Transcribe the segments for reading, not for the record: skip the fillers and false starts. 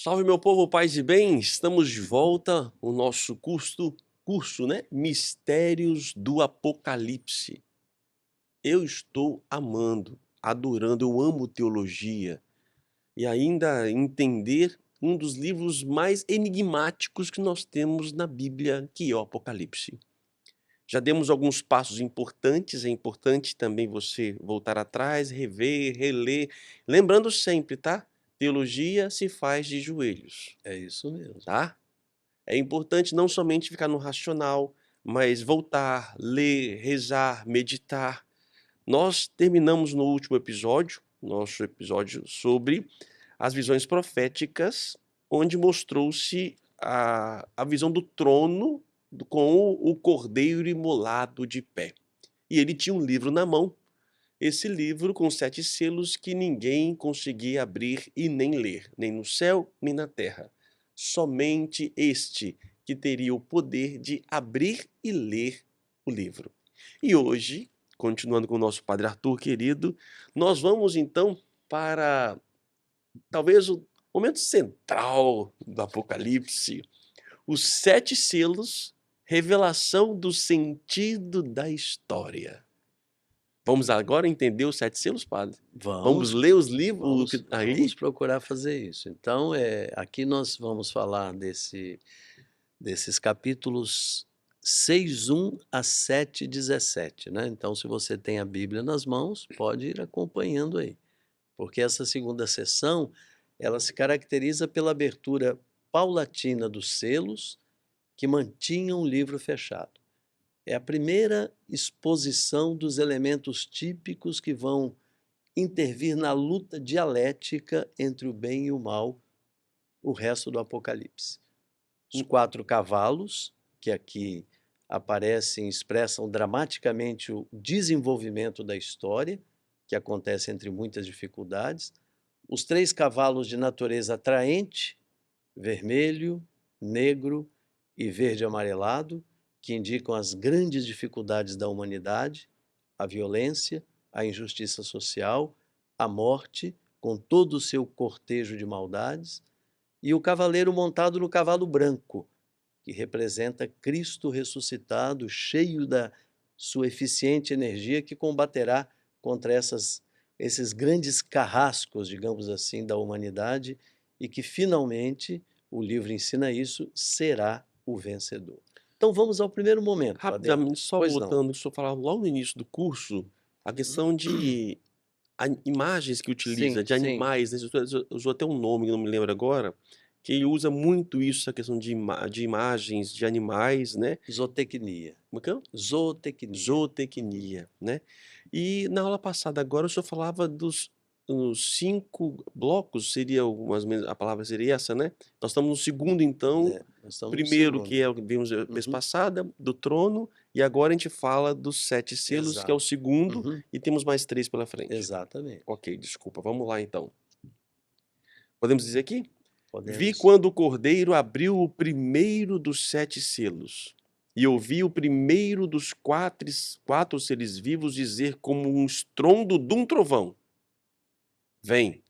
Salve meu povo, paz e bem, estamos de volta, o nosso curso, né? Mistérios do Apocalipse. Eu estou amando, adorando, eu amo teologia e ainda entender um dos livros mais enigmáticos que nós temos na Bíblia, que é o Apocalipse. Já demos alguns passos importantes, é importante também você voltar atrás, rever, reler, lembrando sempre, tá? Teologia se faz de joelhos, É isso mesmo. tá? É importante não somente ficar no racional, mas voltar, ler, rezar, meditar. Nós terminamos no último episódio, nosso episódio sobre as visões proféticas, onde mostrou-se a visão do trono com o cordeiro imolado de pé. E ele tinha um livro na mão, esse livro com 7 selos que ninguém conseguia abrir e nem ler, nem no céu, nem na terra. Somente este que teria o poder de abrir e ler o livro. E hoje, continuando com o nosso Padre Arthur querido, nós vamos então para talvez o momento central do Apocalipse, os 7 selos, revelação do sentido da história. Vamos agora entender os 7 selos, padre? Vamos Vamos, ler os livros vamos, aí? vamos procurar fazer isso. Então, aqui nós vamos falar desses capítulos 6:1 a 7:17, né? Então, se você tem a Bíblia nas mãos, pode ir acompanhando aí, porque essa segunda sessão, ela se caracteriza pela abertura paulatina dos selos que mantinham o livro fechado. É a primeira exposição dos elementos típicos que vão intervir na luta dialética entre o bem e o mal, o resto do Apocalipse. Os 4 cavalos, que aqui aparecem, expressam dramaticamente o desenvolvimento da história, que acontece entre muitas dificuldades. Os 3 cavalos de natureza atraente, vermelho, negro e verde amarelado, que indicam as grandes dificuldades da humanidade, a violência, a injustiça social, a morte, com todo o seu cortejo de maldades, e o cavaleiro montado no cavalo branco, que representa Cristo ressuscitado, cheio da sua eficiente energia, que combaterá contra esses grandes carrascos, digamos assim, da humanidade, e que finalmente, o livro ensina isso, será o vencedor. Então vamos ao primeiro momento, Padre. Rapidamente, só Pois não. voltando, o senhor falava logo no início do curso, a questão de imagens que utiliza, Sim, de sim. animais, né, usou até um nome que não me lembro agora, que ele usa muito isso, essa questão de imagens de animais, né. Zootecnia. Como é que é? Zootecnia. Zootecnia, né. E na aula passada agora o senhor falava dos os 5 blocos, seria o mais ou menos a palavra seria essa, né. Nós estamos no segundo então, Nós estamos no primeiro segundo. que é o que vimos a vez Uhum. passada, do trono, e agora a gente fala dos 7 selos, que é o Exato. segundo, Uhum. e temos mais 3 pela frente. Exatamente. Ok, desculpa, vamos lá então. Podemos dizer aqui? Vi Podemos. quando o cordeiro abriu o primeiro dos 7 selos, e ouvi o primeiro dos 4 seres vivos dizer como um estrondo de um trovão: Vem.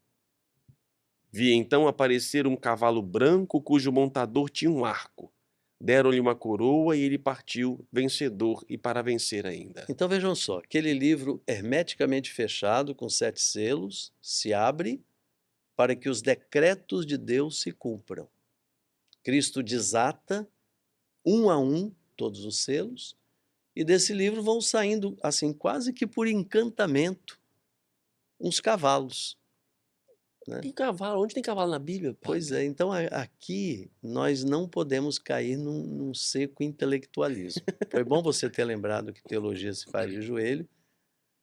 Vi então aparecer um cavalo branco cujo montador tinha um arco. Deram-lhe uma coroa e ele partiu vencedor e para vencer ainda. Então vejam só, aquele livro hermeticamente fechado com 7 selos se abre para que os decretos de Deus se cumpram. Cristo desata um a um todos os selos e desse livro vão saindo assim quase que por encantamento uns cavalos, né? Tem cavalo? Onde tem cavalo na Bíblia, Pois padre? é, então aqui nós não podemos cair num seco intelectualismo. Foi bom você ter lembrado que teologia se faz de joelho,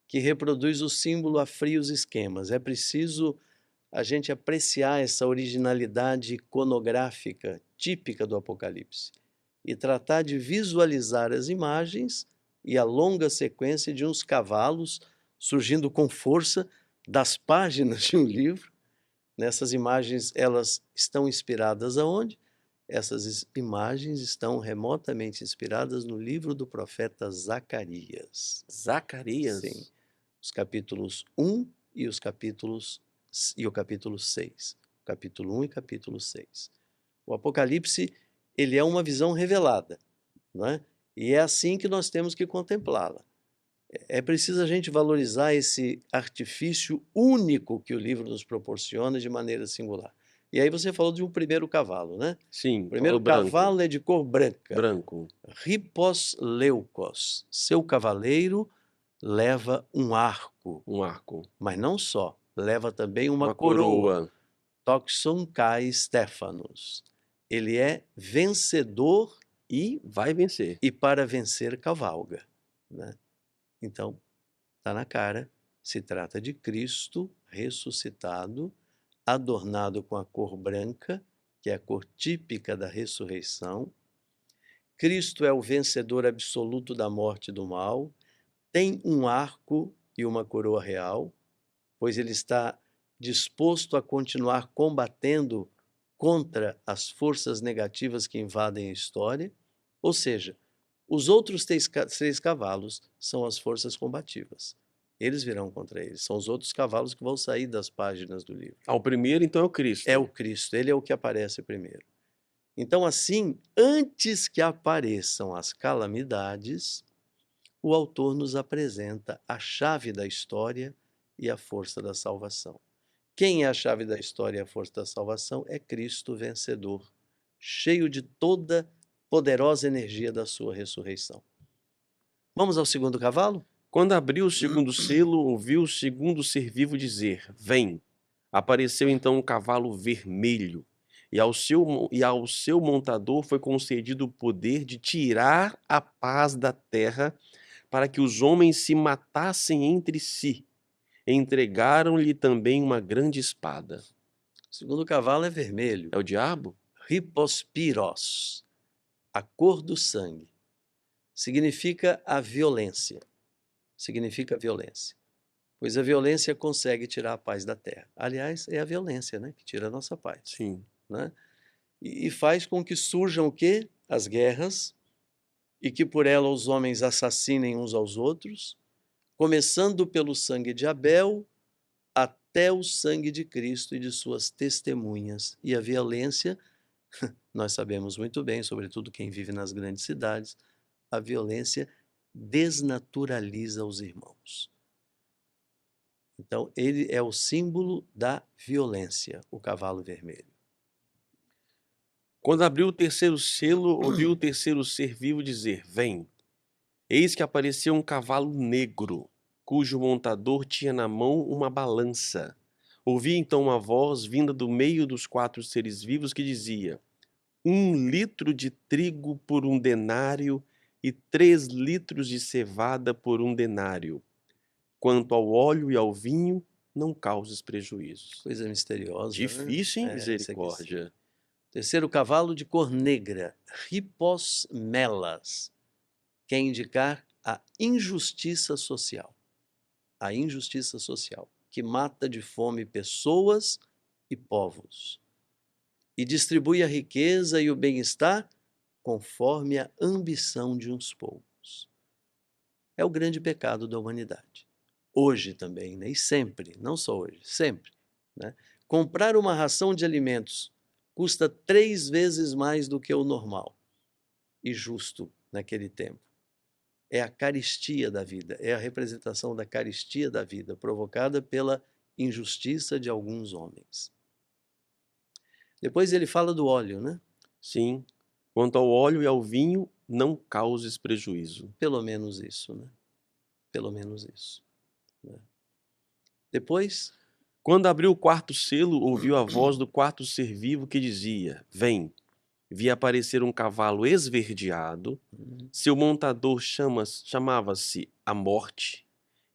que reproduz o símbolo a frios esquemas. É preciso a gente apreciar essa originalidade iconográfica típica do Apocalipse e tratar de visualizar as imagens e a longa sequência de uns cavalos surgindo com força das páginas de um livro. Nessas imagens, elas estão inspiradas aonde? Essas imagens estão remotamente inspiradas no livro do profeta Zacarias. Sim, Zacarias? os capítulos 1 e o capítulo 6. capítulo 1 e capítulo 6. O Apocalipse, ele é uma visão revelada, não é? E é assim que nós temos que contemplá-la. É preciso a gente valorizar esse artifício único que o livro nos proporciona de maneira singular. E aí você falou de um primeiro cavalo, né? Sim, O primeiro o branco. cavalo é de cor branca. Branco. Hippos leucos. Seu cavaleiro leva um arco, Um arco. mas não só, leva também uma Uma coroa. coroa. Toxon kai Stephanos. Ele é vencedor E vai vencer. e para vencer cavalga, né? Então, está na cara, se trata de Cristo ressuscitado, adornado com a cor branca, que é a cor típica da ressurreição. Cristo é o vencedor absoluto da morte e do mal, tem um arco e uma coroa real, pois ele está disposto a continuar combatendo contra as forças negativas que invadem a história, ou seja, os outros três cavalos são as forças combativas. Eles virão contra eles, são os outros cavalos que vão sair das páginas do livro. O primeiro, então, é o Cristo. É o Cristo, ele é o que aparece primeiro. Então, assim, antes que apareçam as calamidades, o autor nos apresenta a chave da história e a força da salvação. Quem é a chave da história e a força da salvação? É Cristo vencedor, cheio de toda poderosa energia da sua ressurreição. Vamos ao segundo cavalo? Quando abriu o segundo selo, ouviu o segundo ser vivo dizer: Vem. Apareceu então um cavalo vermelho, e ao seu montador foi concedido o poder de tirar a paz da terra, para que os homens se matassem entre si. Entregaram-lhe também uma grande espada. O segundo cavalo é vermelho. É o diabo? Hippospiros, a cor do sangue. Significa a violência. Significa a violência. Pois a violência consegue tirar a paz da terra. Aliás, é a violência, né, que tira a nossa paz. Sim. Né? E faz com que surjam o quê? As guerras, e que por ela os homens assassinem uns aos outros, começando pelo sangue de Abel até o sangue de Cristo e de suas testemunhas. E a violência, nós sabemos muito bem, sobretudo quem vive nas grandes cidades, a violência desnaturaliza os irmãos. Então, ele é o símbolo da violência, o cavalo vermelho. Quando abriu o terceiro selo, ouviu o terceiro ser vivo dizer: Vem. Eis que apareceu um cavalo negro, cujo montador tinha na mão uma balança. Ouvi então uma voz vinda do meio dos quatro seres vivos que dizia: 1 litro de trigo por 1 denário e 3 litros de cevada por 1 denário. Quanto ao óleo e ao vinho, não causes prejuízos. Coisa misteriosa, Difícil, hein? né? Misericórdia. Terceiro cavalo de cor negra, Hippos melas, quer indicar a injustiça social. A injustiça social, que mata de fome pessoas e povos, e distribui a riqueza e o bem-estar conforme a ambição de uns poucos. É o grande pecado da humanidade. Hoje também, né? E sempre, não só hoje, sempre. Né? Comprar uma ração de alimentos custa 3 vezes mais do que o normal e justo naquele tempo. É a caristia da vida, é a representação da caristia da vida, provocada pela injustiça de alguns homens. Depois ele fala do óleo, né? Sim. Quanto ao óleo e ao vinho, não causes prejuízo. Pelo menos isso, né? Pelo menos isso. Né? Depois, quando abriu o quarto selo, ouviu a voz do quarto ser vivo que dizia: Vem. Vi aparecer um cavalo esverdeado, seu montador chamava-se a Morte,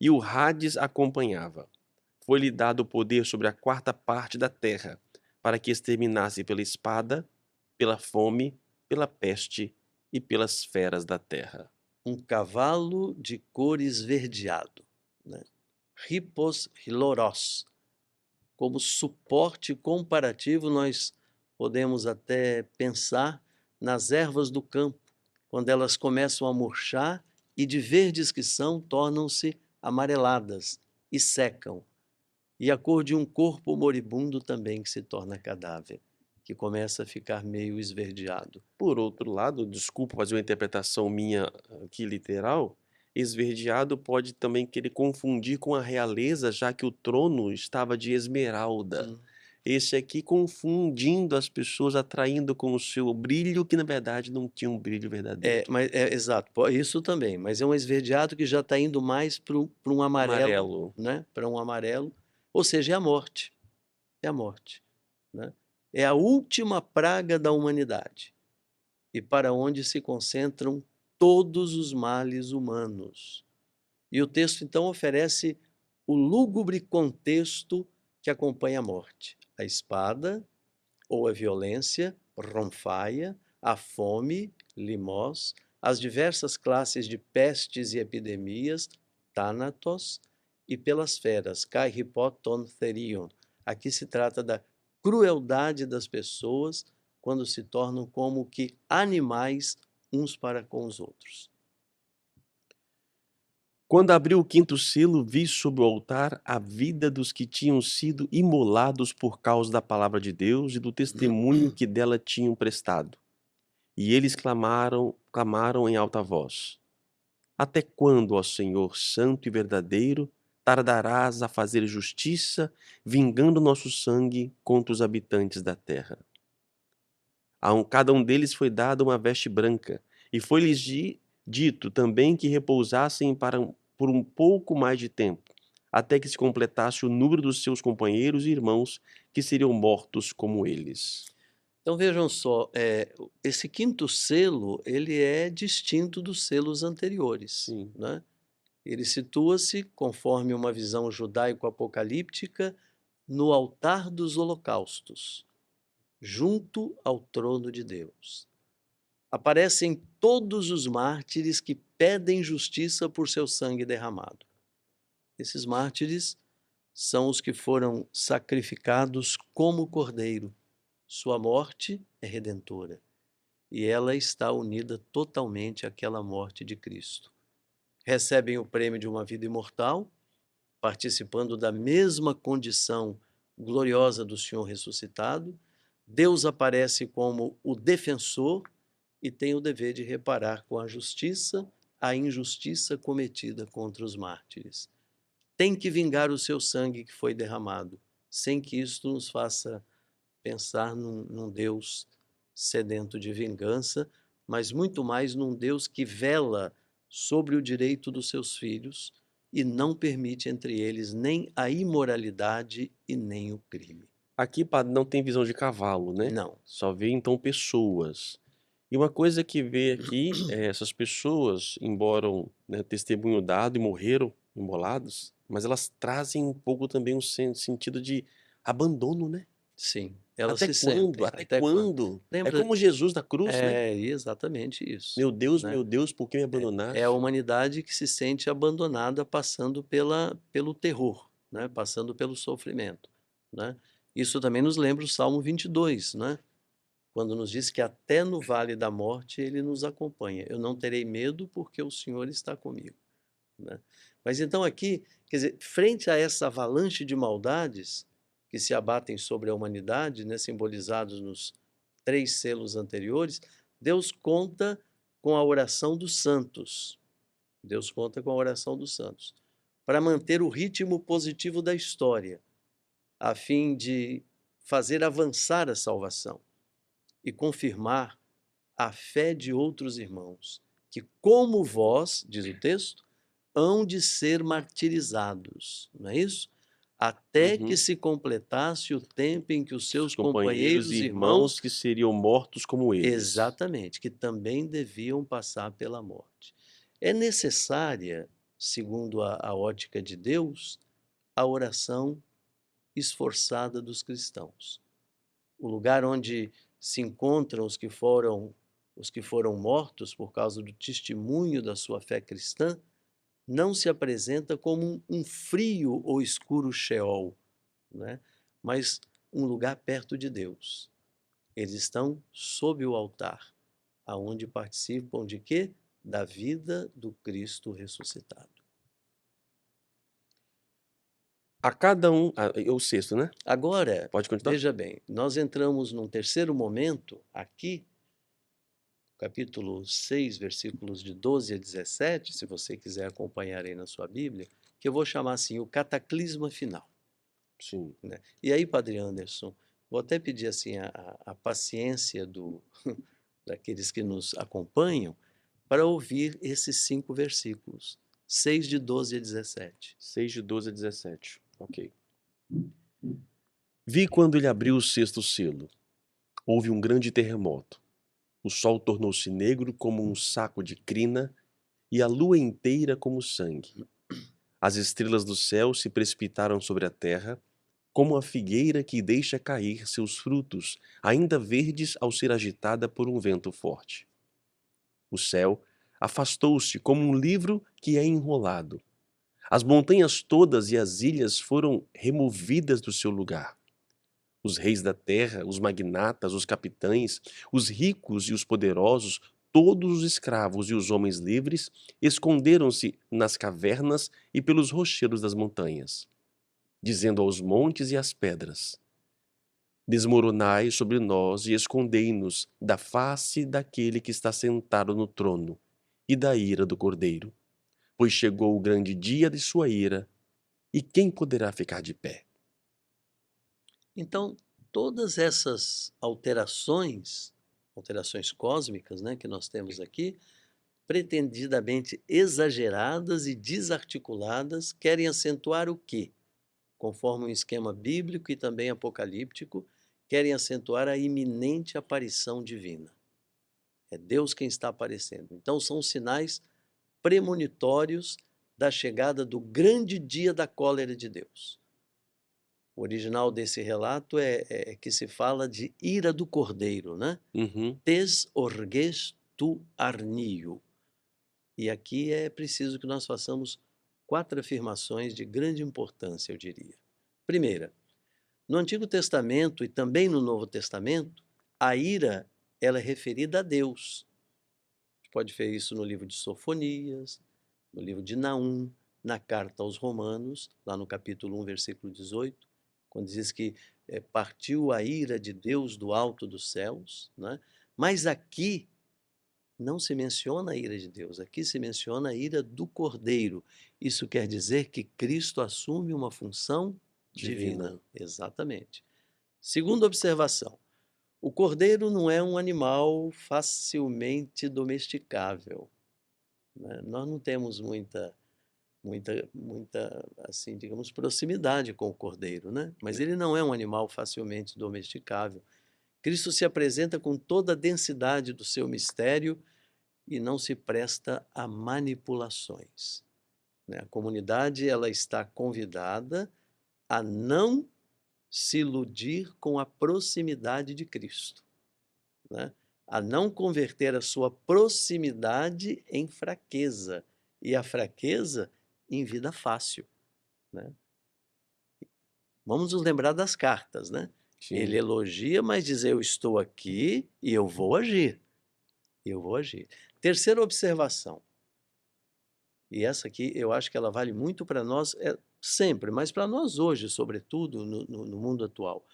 e o Hades acompanhava. Foi-lhe dado o poder sobre a quarta parte da terra, para que exterminasse pela espada, pela fome, pela peste e pelas feras da terra. Um cavalo de cor esverdeado, né? Hippos hiloros. Como suporte comparativo, nós podemos até pensar nas ervas do campo, quando elas começam a murchar e de verdes que são, tornam-se amareladas e secam. e a cor de um corpo moribundo também que se torna cadáver, que começa a ficar meio esverdeado. Por outro lado, desculpa fazer uma interpretação minha aqui literal, esverdeado pode também querer confundir com a realeza, já que o trono estava de esmeralda. Hum. Esse aqui confundindo as pessoas, atraindo com o seu brilho, que na verdade não tinha um brilho verdadeiro. Exato, isso também, mas é um esverdeado que já está indo mais para um amarelo, Amarelo. né? Para um amarelo, ou seja, é a morte, é a morte, né? É a última praga da humanidade e para onde se concentram todos os males humanos. E o texto então oferece o lúgubre contexto que acompanha a morte: a espada ou a violência, ronfaia, a fome, limos, as diversas classes de pestes e epidemias, thanatos, e pelas feras, kai hipoton therion. Aqui se trata da crueldade das pessoas quando se tornam como que animais uns para com os outros. Quando abri o quinto selo, vi sobre o altar a vida dos que tinham sido imolados por causa da palavra de Deus e do testemunho que dela tinham prestado. E eles clamaram em alta voz: Até quando, ó Senhor santo e verdadeiro, tardarás a fazer justiça, vingando nosso sangue contra os habitantes da terra? Cada um deles foi dada uma veste branca, e foi-lhes dito também que repousassem por um pouco mais de tempo, até que se completasse o número dos seus companheiros e irmãos que seriam mortos como eles. Então vejam só, esse quinto selo, ele é distinto dos selos anteriores, Sim. né? Ele situa-se, conforme uma visão judaico-apocalíptica, no altar dos holocaustos, junto ao trono de Deus. Aparecem todos os mártires que pedem justiça por seu sangue derramado. Esses mártires são os que foram sacrificados como cordeiro. Sua morte é redentora e ela está unida totalmente àquela morte de Cristo. Recebem o prêmio de uma vida imortal, participando da mesma condição gloriosa do Senhor ressuscitado. Deus aparece como o defensor e tem o dever de reparar com a justiça a injustiça cometida contra os mártires. Tem que vingar o seu sangue que foi derramado, sem que isto nos faça pensar num Deus sedento de vingança, mas muito mais num Deus que vela sobre o direito dos seus filhos e não permite entre eles nem a imoralidade e nem o crime. Aqui, padre, não tem visão de cavalo, né? Não. Só vê então pessoas. E uma coisa que vê aqui é essas pessoas, embora né, testemunho dado e morreram imolados, mas elas trazem um pouco também um sentido de abandono, né? Sim, elas Até se sentem. quando? Até Até quando? quando? É Lembra? como Jesus na cruz, né? É exatamente isso, né? Meu Deus, por que me É a abandonaste? humanidade que se sente abandonada passando pelo terror, né? Passando pelo sofrimento, né? Isso também nos lembra o Salmo 22, né? Quando nos diz que até no vale da morte ele nos acompanha. Eu não terei medo porque o Senhor está comigo, né? Mas então aqui, quer dizer, frente a essa avalanche de maldades que se abatem sobre a humanidade, né, simbolizados nos 3 selos anteriores, Deus conta com a oração dos santos. Deus conta com a oração dos santos para manter o ritmo positivo da história, a fim de fazer avançar a salvação e confirmar a fé de outros irmãos, que, como vós, diz o texto, hão de ser martirizados, não é isso? Até que Uhum. se completasse o tempo em que os Os seus companheiros companheiros e e irmãos irmãos, que seriam mortos como eles. exatamente, que também deviam passar pela morte. É necessária, segundo a ótica de Deus, a oração esforçada dos cristãos. O lugar onde se encontram os que foram mortos por causa do testemunho da sua fé cristã, não se apresenta como um frio ou escuro Sheol, né? Mas um lugar perto de Deus. Eles estão sob o altar, aonde participam de quê? Da vida do Cristo ressuscitado. A cada um, é o sexto, né? Agora, Pode continuar? veja bem, nós entramos num terceiro momento aqui, capítulo 6, versículos de 12 a 17, se você quiser acompanhar aí na sua Bíblia, que eu vou chamar assim, o cataclisma final, Sim. né? E aí, Padre Anderson, vou até pedir assim a paciência daqueles que nos acompanham para ouvir esses 5 versículos, 6 de 12 a 17. 6 de 12 a 17. Ok. Vi quando ele abriu o sexto selo. Houve um grande terremoto. O sol tornou-se negro como um saco de crina e a lua inteira como sangue. As estrelas do céu se precipitaram sobre a terra, como a figueira que deixa cair seus frutos, ainda verdes ao ser agitada por um vento forte. O céu afastou-se como um livro que é enrolado. As montanhas todas e as ilhas foram removidas do seu lugar. Os reis da terra, os magnatas, os capitães, os ricos e os poderosos, todos os escravos e os homens livres, esconderam-se nas cavernas e pelos rochedos das montanhas, dizendo aos montes e às pedras: Desmoronai sobre nós e escondei-nos da face daquele que está sentado no trono e da ira do Cordeiro, pois chegou o grande dia de sua ira, e quem poderá ficar de pé? Então, todas essas alterações cósmicas, né, que nós temos aqui, pretendidamente exageradas e desarticuladas, querem acentuar o quê? Conforme um esquema bíblico e também apocalíptico, querem acentuar a iminente aparição divina. É Deus quem está aparecendo. Então, são sinais premonitórios da chegada do grande dia da cólera de Deus. O original desse relato é que se fala de ira do cordeiro, né? Uhum. Tes orges tu arnio. E aqui é preciso que nós façamos 4 afirmações de grande importância, eu diria. Primeira, no Antigo Testamento e também no Novo Testamento, a ira ela é referida a Deus. A gente pode ver isso no livro de Sofonias, no livro de Naum, na carta aos Romanos, lá no capítulo 1, versículo 18, quando diz que partiu a ira de Deus do alto dos céus, né? Mas aqui não se menciona a ira de Deus, aqui se menciona a ira do Cordeiro. Isso quer dizer que Cristo assume uma função divina. Exatamente. Segunda observação, o cordeiro não é um animal facilmente domesticável, né? Nós não temos muita, assim, digamos, proximidade com o cordeiro, né? Mas ele não é um animal facilmente domesticável. Cristo se apresenta com toda a densidade do seu mistério e não se presta a manipulações, né? A comunidade ela está convidada a não se iludir com a proximidade de Cristo, né? A não converter a sua proximidade em fraqueza e a fraqueza em vida fácil, né? Vamos nos lembrar das cartas, né? Ele Sim. elogia, mas diz: eu estou aqui e eu vou agir. Eu vou agir. Terceira observação, e essa aqui eu acho que ela vale muito para nós sempre, mas para nós hoje, sobretudo no mundo atual.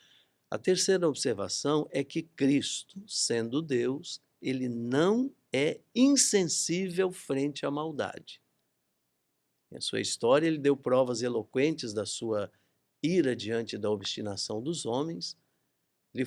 A terceira observação é que Cristo, sendo Deus, ele não é insensível frente à maldade. Em sua história, ele deu provas eloquentes da sua ira diante da obstinação dos homens, lhe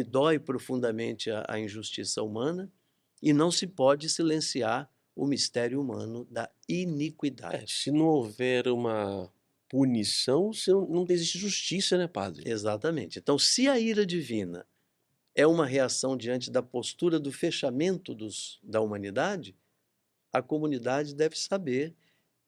dói profundamente a injustiça humana, e não se pode silenciar o mistério humano da iniquidade. Se não houver uma punição, se não existe justiça, né, padre? Exatamente. Então, se a ira divina é uma reação diante da postura do fechamento da humanidade, a comunidade deve saber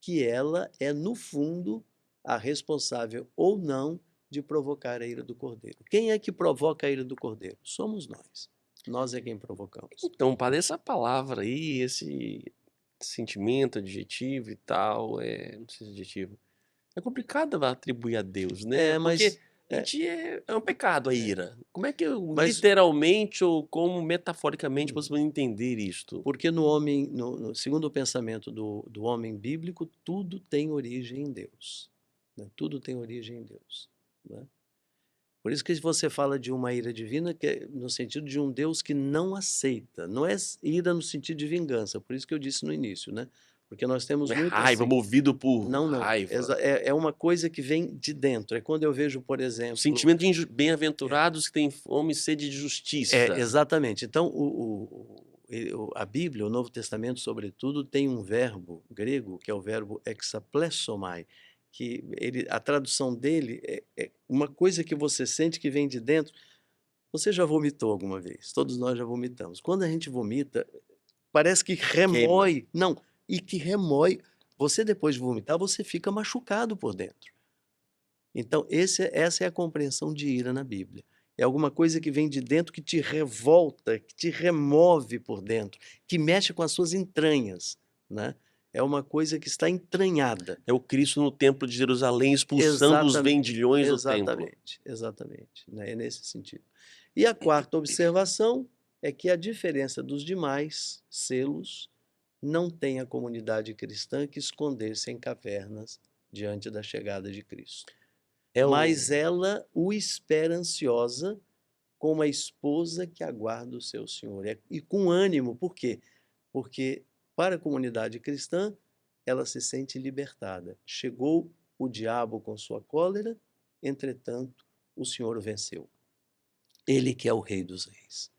que ela é, no fundo, a responsável ou não de provocar a ira do Cordeiro. Quem é que provoca a ira do Cordeiro? Somos nós. Nós é quem provocamos. Então, padre, essa palavra aí, esse sentimento, adjetivo e tal, não sei se é adjetivo, é complicado atribuir a Deus, né? É, Porque mas Gente, é um pecado a ira. Como é que Mas literalmente ou como metaforicamente você vai entender isto? porque no homem, segundo o pensamento do homem bíblico, tudo tem origem em Deus, né? Tudo tem origem em Deus, né? Por isso que você fala de uma ira divina, que é no sentido de um Deus que não aceita, não é ira no sentido de vingança, por isso que eu disse no início, né? Porque nós temos Não é muito raiva, assim. movido por Não, não. raiva. É uma coisa que vem de dentro. É quando eu vejo, por exemplo. Sentimento de bem-aventurados que têm fome e sede de justiça. Exatamente. Então, a Bíblia, o Novo Testamento, sobretudo, tem um verbo grego, que é o verbo exaplessomai, que a tradução dele é uma coisa que você sente que vem de dentro. Você já vomitou alguma vez? Todos nós já vomitamos. Quando a gente vomita, parece que Queima. remói. Não, e que remói. Você, depois de vomitar, você fica machucado por dentro. Então, essa é a compreensão de ira na Bíblia. É alguma coisa que vem de dentro que te revolta, que te remove por dentro, que mexe com as suas entranhas, né? É uma coisa que está entranhada. É o Cristo no templo de Jerusalém expulsando os vendilhões do templo. Exatamente, né? É nesse sentido. E a quarta observação é que a diferença dos demais selos não tem a comunidade cristã que esconder-se em cavernas diante da chegada de Cristo. Mas ela o espera ansiosa como a esposa que aguarda o seu senhor. E com ânimo, por quê? Porque para a comunidade cristã, ela se sente libertada. Chegou o diabo com sua cólera, entretanto, o Senhor o venceu. Ele que é o Rei dos Reis.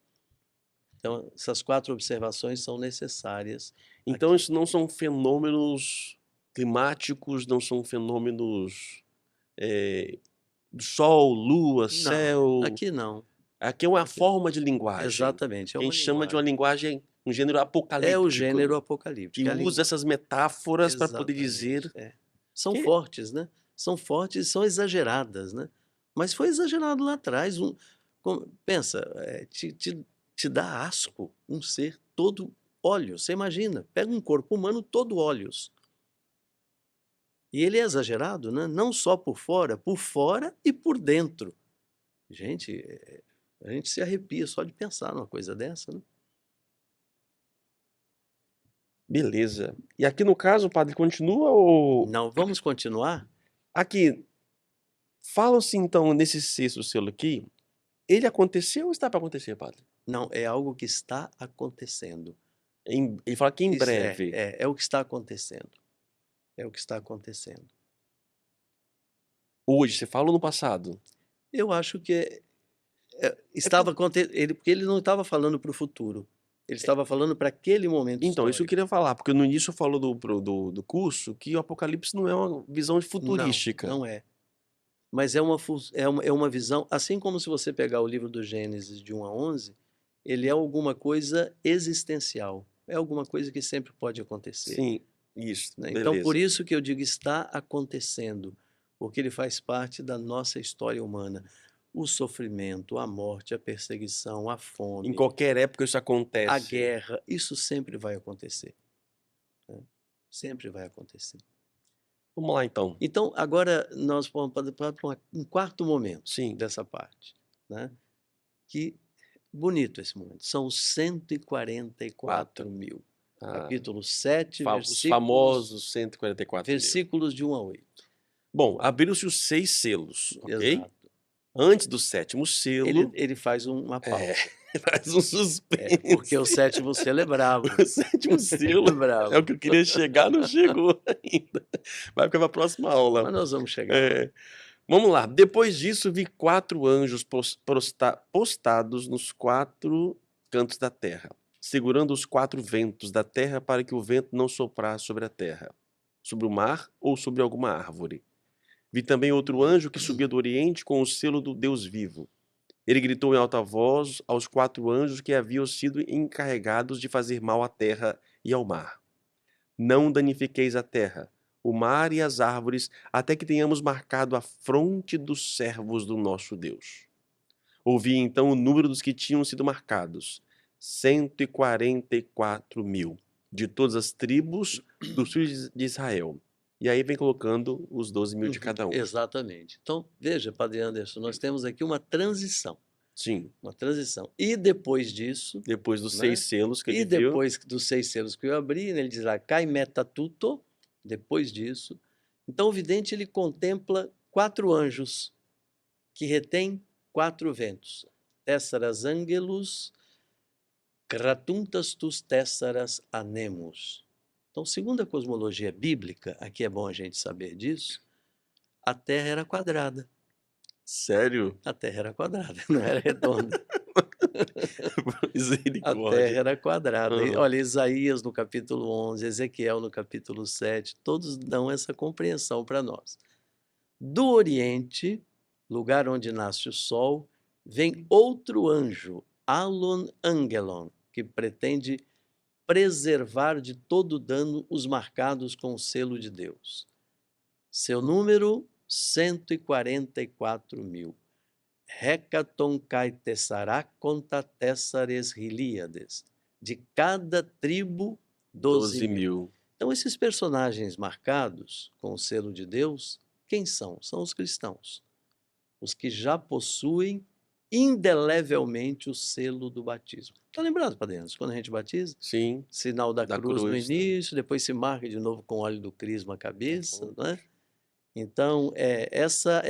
Então, essas 4 observações são necessárias. Então, aqui. isso não são fenômenos climáticos, não são fenômenos do sol, lua, céu. Aqui não. Aqui é uma forma de linguagem. Exatamente. A gente chama de uma linguagem, um gênero apocalíptico. É o gênero apocalíptico. Que usa essas metáforas para poder Exatamente, dizer. São fortes, né? São fortes e são exageradas, né? Mas foi exagerado lá atrás. Pensa, te dá asco um ser todo olhos. Você imagina, pega um corpo humano todo olhos. E ele é exagerado, né? Não só por fora e por dentro. Gente, a gente se arrepia só de pensar numa coisa dessa, né? Beleza. E aqui no caso, o padre continua ou... Não, vamos continuar? Aqui, fala-se então nesse sexto selo aqui, ele aconteceu ou está para acontecer, padre? Não, é algo que está acontecendo. Ele fala que em breve. É o que está acontecendo. É o que está acontecendo. Hoje, você falou no passado. Eu acho que estava acontecendo, porque ele não estava falando para o futuro. Ele estava falando para aquele momento Então, isso eu histórico. queria falar, porque no início falou do curso que o Apocalipse não é uma visão futurística. Não é. Mas é uma visão, assim como se você pegar o livro do Gênesis de 1 a 11, ele é alguma coisa existencial. É alguma coisa que sempre pode acontecer. Sim, isso, Né? beleza. Então, por isso que eu digo está acontecendo, porque ele faz parte da nossa história humana. O sofrimento, a morte, a perseguição, a fome. Em qualquer época isso acontece. A guerra, isso sempre vai acontecer. Né? Sempre vai acontecer. Vamos lá, então. Então, agora nós vamos para um quarto momento dessa parte. Né? Que bonito esse momento. São 144 mil. Capítulo 7, os famosos 144 versículos de 1 a 8. Bom, abriram-se os 6 selos, ok? Exato. Antes do 7º selo... Ele faz uma pausa. Faz um suspense. Porque o 7º selo é bravo. O 7º selo é o que eu queria chegar, não chegou ainda. Vai ficar para a próxima aula. Mas nós vamos chegar. Vamos lá. Depois disso, vi 4 anjos postados nos 4 cantos da terra, segurando os 4 ventos da terra para que o vento não soprasse sobre a terra, sobre o mar ou sobre alguma árvore. Vi também outro anjo que subia do oriente com o selo do Deus vivo. Ele gritou em alta voz aos 4 anjos que haviam sido encarregados de fazer mal à terra e ao mar. Não danifiqueis a terra, o mar e as árvores, até que tenhamos marcado a fronte dos servos do nosso Deus. Ouvi então o número dos que tinham sido marcados, 144 mil, de todas as tribos dos filhos de Israel. E aí vem colocando os 12.000 de Uhum, cada um. exatamente. Então, veja, Padre Anderson, nós temos aqui uma transição. Sim. Uma transição. E depois disso, Depois dos 6 né? selos que E ele viu. depois dos 6 selos que eu abri, né, ele diz lá, "Kai meta tuto", depois disso. Então, o vidente ele contempla 4 anjos que retêm 4 ventos. Tesseras angelus, kratuntas tus tesseras anemus. Então, segundo a cosmologia bíblica, aqui é bom a gente saber disso, a Terra era quadrada. Sério? A Terra era quadrada, não era redonda. A Terra Misericórdia. era quadrada. E, Hã. olha, Isaías no capítulo 11, Ezequiel no capítulo 7, todos dão essa compreensão para nós. Do Oriente, lugar onde nasce o Sol, vem outro anjo, Alon Angelon, que pretende preservar de todo dano os marcados com o selo de Deus. Seu número, 144.000. Hecaton kai tessaraconta tessares Hilíades. De cada tribo, 12.000. 12.000. Então, esses personagens marcados com o selo de Deus, quem são? São os cristãos. Os que já possuem indelevelmente o selo do batismo. Está lembrado, Padre Anderson, quando a gente batiza? Sim, Sinal da da cruz no cruz, tá. início, depois se marca de novo com óleo do crisma a Tá cabeça, bom. não é? Então, essa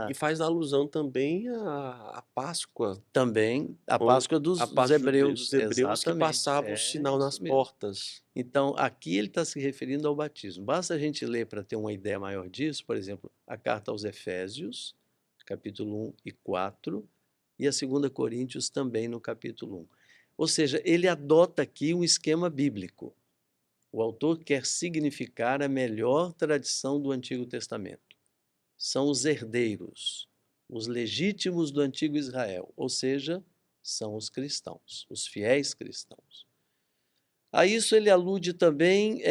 E faz alusão também à Páscoa, também, a ou Páscoa a dos Páscoa hebreus, dos hebreus que exatamente, passavam o é sinal nas isso mesmo. portas. Então, aqui ele está se referindo ao batismo. Basta a gente ler para ter uma ideia maior disso, por exemplo, a carta aos Efésios, capítulo 1 e 4, e a 2 Coríntios também no capítulo 1. Ou seja, ele adota aqui um esquema bíblico. O autor quer significar a melhor tradição do Antigo Testamento. São os herdeiros, os legítimos do antigo Israel, ou seja, são os cristãos, os fiéis cristãos. A isso ele alude também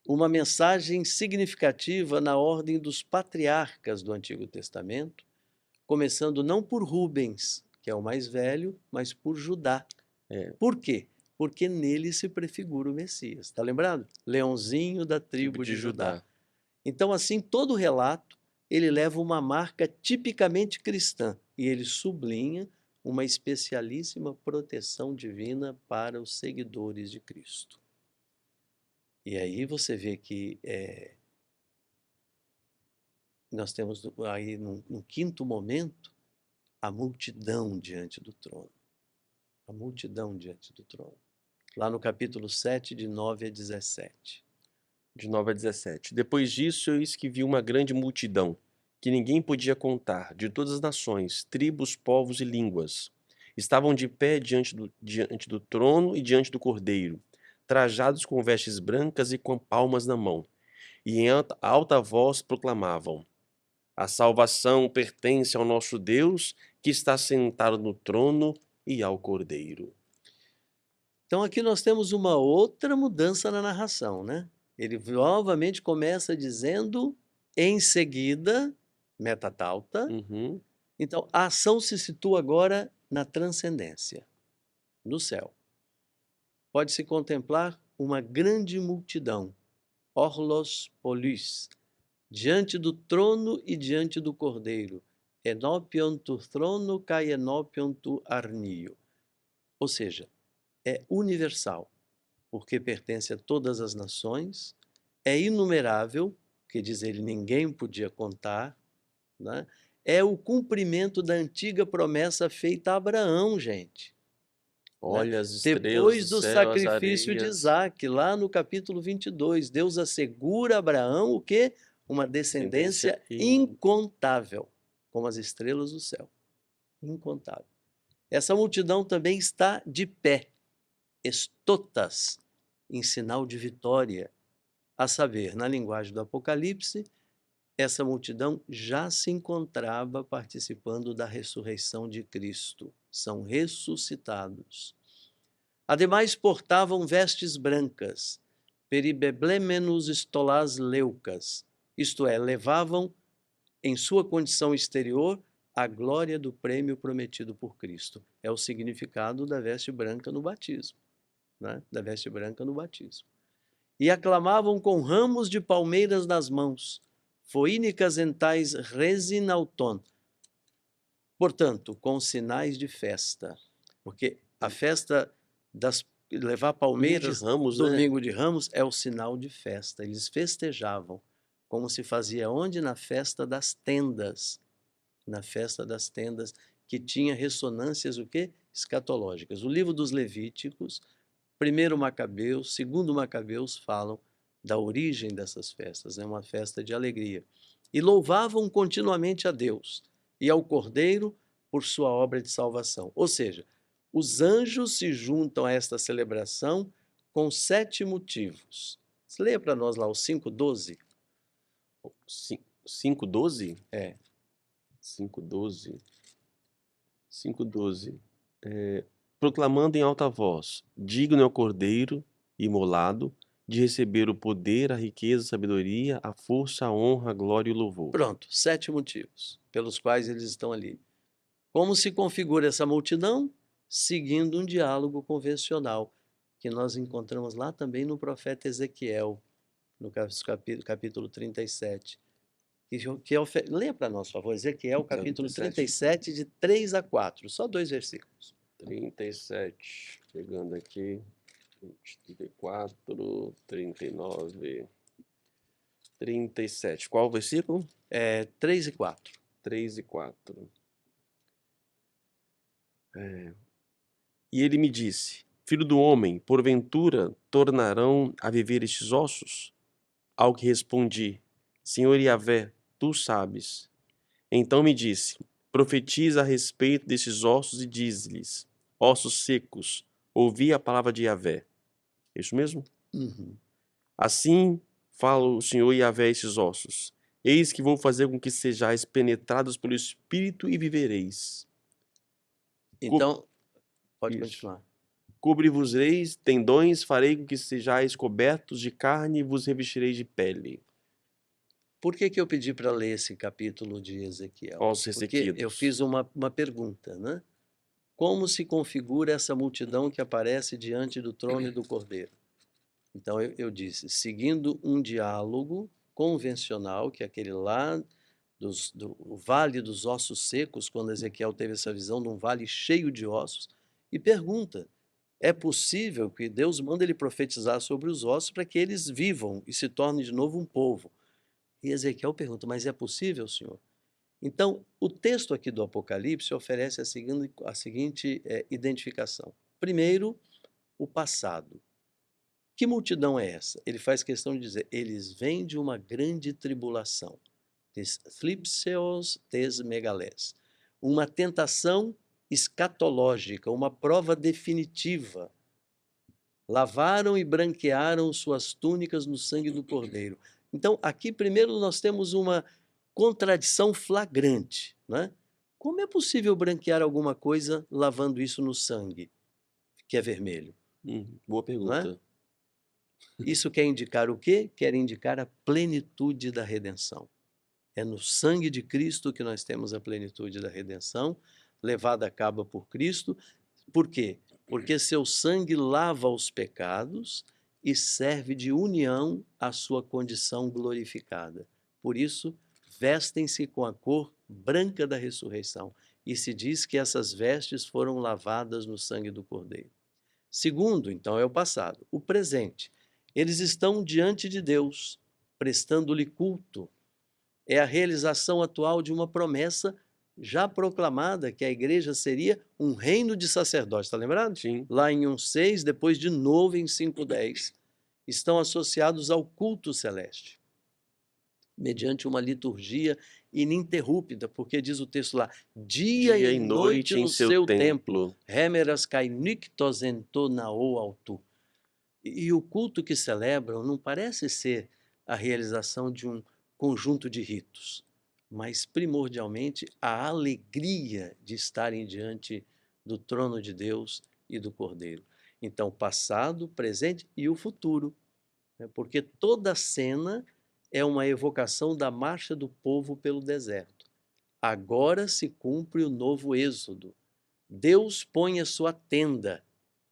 uma mensagem significativa na ordem dos patriarcas do Antigo Testamento, começando não por Rubens, que é o mais velho, mas por Judá. É. Por quê? Porque nele se prefigura o Messias. Está lembrado? Leãozinho da tribo de Judá. Então, assim, todo o relato ele leva uma marca tipicamente cristã e ele sublinha uma especialíssima proteção divina para os seguidores de Cristo. E aí você vê que nós temos aí no quinto momento a multidão diante do trono. A multidão diante do trono. Lá no capítulo 7, de 9 a 17. De 9 a 17. Depois disso, eis que vi uma grande multidão, que ninguém podia contar, de todas as nações, tribos, povos e línguas. Estavam de pé diante do trono e diante do Cordeiro, trajados com vestes brancas e com palmas na mão. E em alta voz proclamavam: A salvação pertence ao nosso Deus, que está sentado no trono e ao Cordeiro. Então aqui nós temos uma outra mudança na narração, né? Ele novamente começa dizendo, em seguida, metatalta. Uhum. Então a ação se situa agora na transcendência, no céu. Pode-se contemplar uma grande multidão, orlos polis, diante do trono e diante do cordeiro, enopion tu trono kai enopion tu arnio. Ou seja, é universal, porque pertence a todas as nações, é inumerável, que diz ele, ninguém podia contar, né? É o cumprimento da antiga promessa feita a Abraão, gente. Né? Olha as estrelas do Depois do céu, as sacrifício de areias. Isaac, lá no capítulo 22, Deus assegura a Abraão o quê? Uma Descendência descendência incontável, como as estrelas do céu. Incontável. Essa multidão também está de pé, estotas, em sinal de vitória. A saber, na linguagem do Apocalipse, essa multidão já se encontrava participando da ressurreição de Cristo. São ressuscitados. Ademais, portavam vestes brancas, peribeblemenos estolás leucas, isto é, levavam em sua condição exterior a glória do prêmio prometido por Cristo. É o significado da veste branca no batismo, né? Da veste branca no batismo. e aclamavam com ramos de palmeiras nas mãos, foínicas en tais resinauton, portanto, com sinais de festa, porque a festa levar Domingo de palmeiras, Ramos, né? domingo de Ramos, é o sinal de festa. Eles festejavam, como se fazia onde? Na festa das tendas. Na festa das tendas, que tinha ressonâncias o quê? Escatológicas. O livro dos Levíticos, primeiro Macabeus, segundo Macabeus falam da origem dessas festas. É uma festa de alegria. E louvavam continuamente a Deus e ao Cordeiro por sua obra de salvação. Ou seja, os anjos se juntam a esta celebração com 7 motivos. Você leia para nós lá o 5:12. 5:12? É. 5:12. 5:12. Proclamando em alta voz: digno é o Cordeiro imolado de receber o poder, a riqueza, a sabedoria, a força, a honra, a glória e o louvor. Pronto, 7 motivos pelos quais eles estão ali. Como se configura essa multidão? Seguindo um diálogo convencional, que nós encontramos lá também no profeta Ezequiel, no capítulo 37. Leia para nós, por favor, Ezequiel, capítulo 37, de 3 a 4, só 2 versículos. 37, pegando aqui, 34, 39, 37. Qual o versículo? 3 e 4. 3 e 4. E ele me disse: filho do homem, porventura tornarão a viver estes ossos? Ao que respondi: Senhor Yahvé, tu sabes. Então me disse: profetiza a respeito desses ossos e diz-lhes: ossos secos, ouvi a palavra de Yahvé. É isso mesmo? Uhum. Assim fala o Senhor Yahvé a esses ossos: eis que vou fazer com que sejais penetrados pelo Espírito e vivereis. Então, pode Isso. continuar. Cobri-vos-eis tendões, farei com que sejais cobertos de carne e vos revestireis de pele. Por que eu pedi para ler esse capítulo de Ezequiel? Ossos Porque ressequidos. eu fiz uma pergunta, né? Como se configura essa multidão que aparece diante do trono e do Cordeiro? Então eu disse, seguindo um diálogo convencional, que é aquele lá do Vale dos Ossos Secos, quando Ezequiel teve essa visão de um vale cheio de ossos, e pergunta: é possível que Deus manda ele profetizar sobre os ossos para que eles vivam e se tornem de novo um povo? E Ezequiel pergunta: mas é possível, Senhor? Então, o texto aqui do Apocalipse oferece a seguinte identificação. Primeiro, o passado. Que multidão é essa? Ele faz questão de dizer: eles vêm de uma grande tribulação. Tes thlipseos tes megalés. Uma tentação escatológica, uma prova definitiva. Lavaram e branquearam suas túnicas no sangue do Cordeiro. Então, aqui primeiro nós temos uma contradição flagrante, né? Como é possível branquear alguma coisa lavando isso no sangue, que é vermelho? Boa Não é? pergunta. Isso quer indicar o quê? Quer indicar a plenitude da redenção. É no sangue de Cristo que nós temos a plenitude da redenção, levada a cabo por Cristo. Por quê? Porque seu sangue lava os pecados e serve de união à sua condição glorificada. Por isso, vestem-se com a cor branca da ressurreição. E se diz que essas vestes foram lavadas no sangue do Cordeiro. Segundo, então, é o passado. O presente. Eles estão diante de Deus, prestando-lhe culto. É a realização atual de uma promessa já proclamada, que a igreja seria um reino de sacerdotes. Está lembrado? Sim. Lá em 1:6, depois de novo em 5:10. Estão associados ao culto celeste, mediante uma liturgia ininterrupta, porque diz o texto lá, dia e noite no seu templo. Hemeras kai niktos ento nao altu. E o culto que celebram não parece ser a realização de um conjunto de ritos, mas primordialmente a alegria de estarem diante do trono de Deus e do Cordeiro. Então, passado, presente e o futuro, né? Porque toda a cena é uma evocação da marcha do povo pelo deserto. Agora se cumpre o novo êxodo. Deus põe a sua tenda,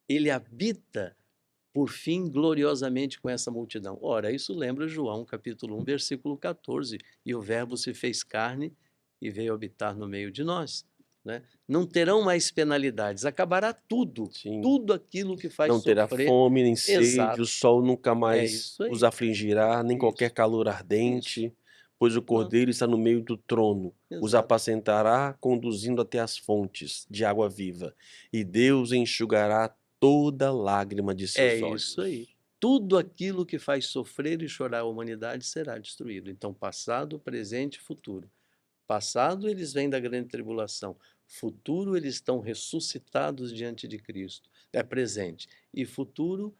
ele habita por fim, gloriosamente com essa multidão. Ora, isso lembra João, capítulo 1, versículo 14. E o Verbo se fez carne e veio habitar no meio de nós. Né? Não terão mais penalidades, acabará tudo. Sim. Tudo aquilo que faz Não terá sofrer. fome nem sede, Exato. o sol nunca É mais isso os aí. afligirá, nem qualquer Isso. calor ardente, pois o Não, Cordeiro está no meio do trono, os exato. apacentará, conduzindo até as fontes de água viva, e Deus enxugará toda lágrima de É seus isso aí. olhos. Tudo aquilo que faz sofrer e chorar a humanidade será destruído. Então, passado, presente e futuro. Passado, eles vêm da grande tribulação. Futuro, eles estão ressuscitados diante de Cristo. É presente. E futuro,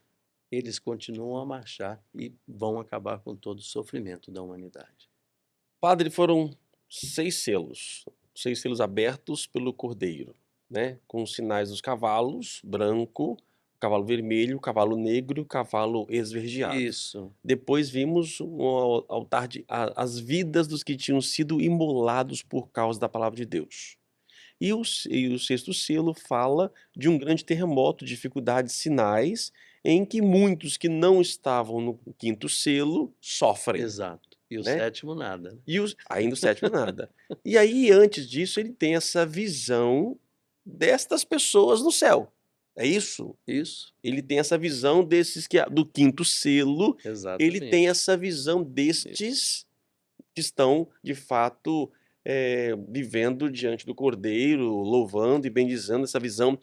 eles continuam a marchar e vão acabar com todo o sofrimento da humanidade. Padre, foram 6 selos abertos pelo Cordeiro, né? Com os sinais dos cavalos, branco, cavalo vermelho, cavalo negro, cavalo esverdeado. Isso. Depois vimos altar as vidas dos que tinham sido imolados por causa da palavra de Deus. E o sexto selo fala de um grande terremoto, dificuldades, sinais, em que muitos que não estavam no quinto selo sofrem. Exato. E o né? sétimo, nada. Né? E ainda o sétimo nada. E aí, antes disso, ele tem essa visão destas pessoas no céu. É isso? Isso. Ele tem essa visão desses do quinto selo, ele Exatamente. tem essa visão destes que estão, de fato, vivendo diante do Cordeiro, louvando e bendizendo, essa visão,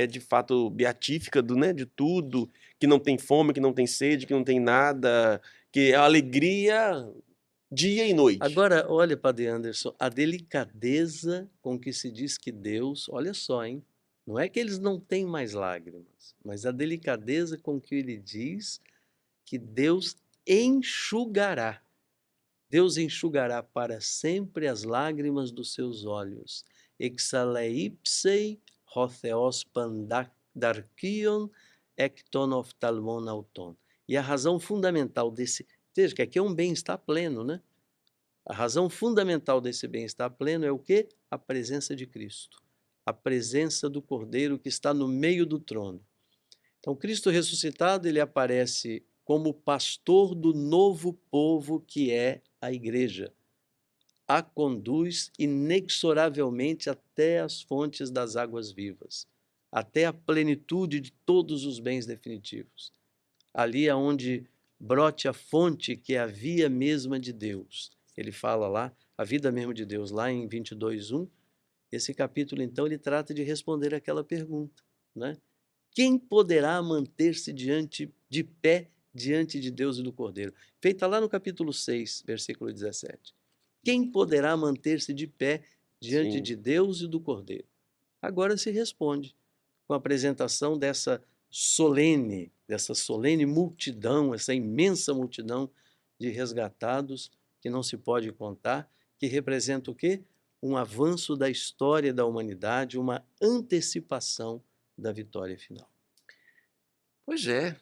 de fato, beatífica de tudo, que não tem fome, que não tem sede, que não tem nada, que é a alegria dia e noite. Agora, olha, Padre Anderson, a delicadeza com que se diz que Deus, olha só, hein? Não é que eles não têm mais lágrimas, mas a delicadeza com que ele diz que Deus enxugará. Deus enxugará para sempre as lágrimas dos seus olhos. Exaleipsei hotheos pandarkion ekton oftalmon auton. E a razão fundamental desse... Veja que aqui é um bem-estar pleno, né? A razão fundamental desse bem-estar pleno é o quê? A presença de Cristo. A presença do Cordeiro que está no meio do trono. Então, Cristo ressuscitado, ele aparece como pastor do novo povo que é a igreja. A conduz inexoravelmente até as fontes das águas vivas, até a plenitude de todos os bens definitivos. Ali aonde brote a fonte que é a via mesma de Deus. Ele fala lá, a vida mesmo de Deus, lá em 22:1. Esse capítulo, então, ele trata de responder aquela pergunta, né? Quem poderá manter-se de pé diante de Deus e do Cordeiro? Feita lá no capítulo 6, versículo 17. Quem poderá manter-se de pé diante Sim. de Deus e do Cordeiro? Agora se responde com a apresentação dessa solene multidão, essa imensa multidão de resgatados que não se pode contar, que representa o quê? Um avanço da história da humanidade, uma antecipação da vitória final. Pois é.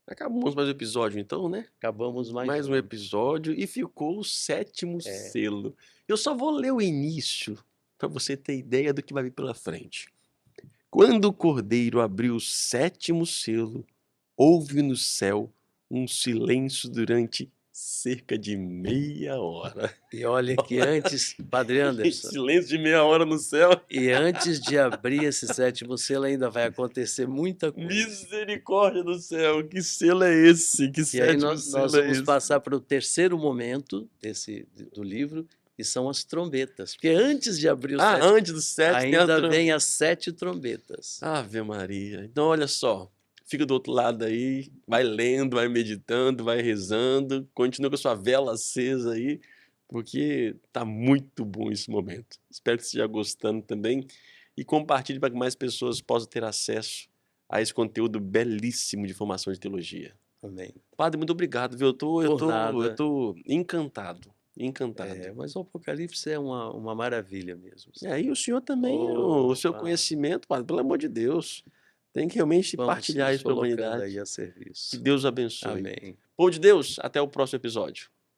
Acabamos mais um episódio, então, né? Acabamos Mais um episódio e ficou o sétimo selo. Eu só vou ler o início para você ter ideia do que vai vir pela frente. Quando o Cordeiro abriu o sétimo selo, houve no céu um silêncio durante cerca de meia hora. E olha que antes, Padre Anderson, Silêncio de meia hora no céu. e antes de abrir esse sétimo selo ainda vai acontecer muita coisa. Misericórdia do céu, que selo é esse? Que E aí sétimo nós selo é vamos esse? passar para o terceiro momento do livro, que são as trombetas. Porque antes de abrir o sétimo, antes do 7 tem a ainda vem as 7 trombetas. Ave Maria. Então, olha só. Fica do outro lado aí, vai lendo, vai meditando, vai rezando, continua com a sua vela acesa aí, porque tá muito bom esse momento. Espero que você esteja gostando também e compartilhe para que mais pessoas possam ter acesso a esse conteúdo belíssimo de formação de teologia. Amém. Padre, muito obrigado, viu? Eu tô encantado. Mas o Apocalipse é uma maravilha mesmo. E o senhor também, o seu conhecimento, padre, pelo amor de Deus, tem que realmente partilhar isso para a humanidade. Aí a serviço. Que Deus abençoe. Amém. Povo de Deus, até o próximo episódio.